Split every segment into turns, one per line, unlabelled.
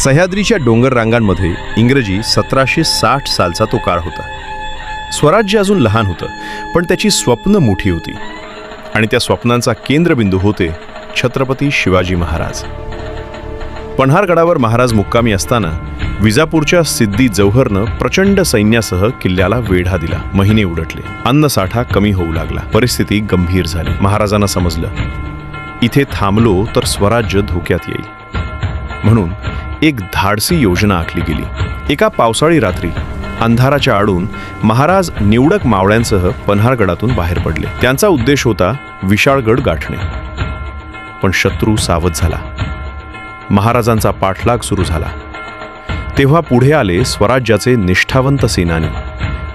सह्याद्रीच्या डोंगर रांगांमध्ये इंग्रजी 1760 सालचा तो काळ होता. स्वराज्य अजून लहान होतं, पण त्याची स्वप्न मोठी होती आणि त्या स्वप्नांचा केंद्रबिंदू होते छत्रपती शिवाजी महाराज. पन्हारगडावर महाराज मुक्कामी असताना विजापूरच्या सिद्दी जौहरनं प्रचंड सैन्यासह किल्ल्याला वेढा दिला. महिने उलटले, अन्नसाठा कमी होऊ लागला, परिस्थिती गंभीर झाली. महाराजांना समजलं, इथे थांबलो तर स्वराज्य धोक्यात येईल. म्हणून एक धाडसी योजना आखली गेली. एका पावसाळी रात्री अंधाराच्या आडून महाराज निवडक मावळ्यांसह पन्हारगडातून बाहेर पडले. त्यांचा उद्देश होता विशाळगड गाठणे. पण शत्रू सावध झाला. महाराजांचा पाठलाग सुरू झाला. तेव्हा पुढे आले स्वराज्याचे निष्ठावंत सेनानी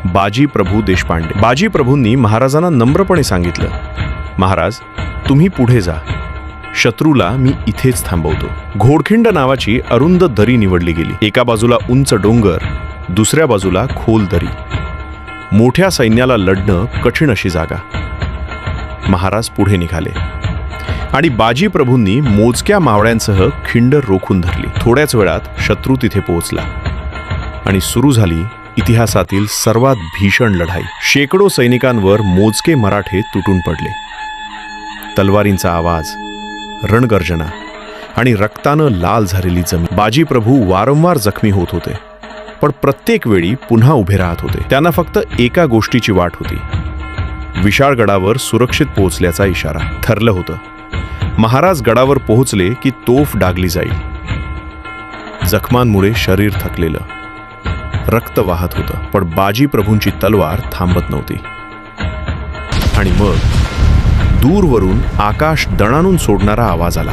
बाजी प्रभू देशपांडे. बाजी प्रभूंनी महाराजांना नम्रपणे सांगितलं, महाराज तुम्ही पुढे जा, शत्रूला मी इथेच थांबवतो. घोडखिंड नावाची अरुंद दरी निवडली गेली. एका बाजूला उंच डोंगर, दुसऱ्या बाजूला खोल दरी. मोठ्या सैन्याला लढणं कठीण अशी जागा. महाराज पुढे निघाले आणि बाजी प्रभूंनी मोजक्या मावळ्यांसह खिंड रोखून धरली. थोड्याच वेळात शत्रू तिथे पोहोचला आणि सुरू झाली इतिहासातील सर्वात भीषण लढाई. शेकडो सैनिकांवर मोजके मराठे तुटून पडले. तलवारींचा आवाज, रणगर्जना आणि रक्तानं लाल झालेली जमीन. बाजी प्रभू वारंवार जखमी होत होते, पण प्रत्येक वेळी पुन्हा उभे राहत होते. त्यांना फक्त एका गोष्टीची वाट होती, विशाळगडावर सुरक्षित पोहोचल्याचा इशारा. ठरलं होतं, महाराज गडावर पोहोचले की तोफ डागली जाईल. जखमांमुळे शरीर थकलेलं, रक्त वाहत होतं, पण बाजी प्रभूंची तलवार थांबत नव्हती. आणि मग दूरवरून आकाश दणानून सोडणारा आवाज आला.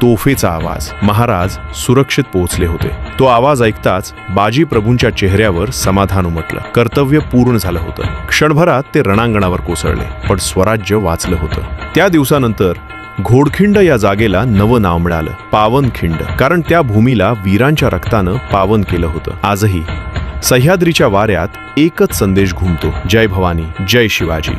तोफेचा आवाज. महाराज सुरक्षित पोहोचले होते. तो आवाज ऐकताच बाजी प्रभूंच्या चेहऱ्यावर समाधान उमटलं. कर्तव्य पूर्ण झालं होतं. क्षणभरात ते रणांगणावर कोसळले, पण स्वराज्य वाचलं होतं. त्या दिवसानंतर घोडखिंड या जागेला नवं नाव मिळालं, पावनखिंड. कारण त्या भूमीला वीरांच्या रक्तानं पावन केलं होतं. आजही सह्याद्रीच्या वाऱ्यात एकच संदेश घुमतो, जय भवानी, जय शिवाजी.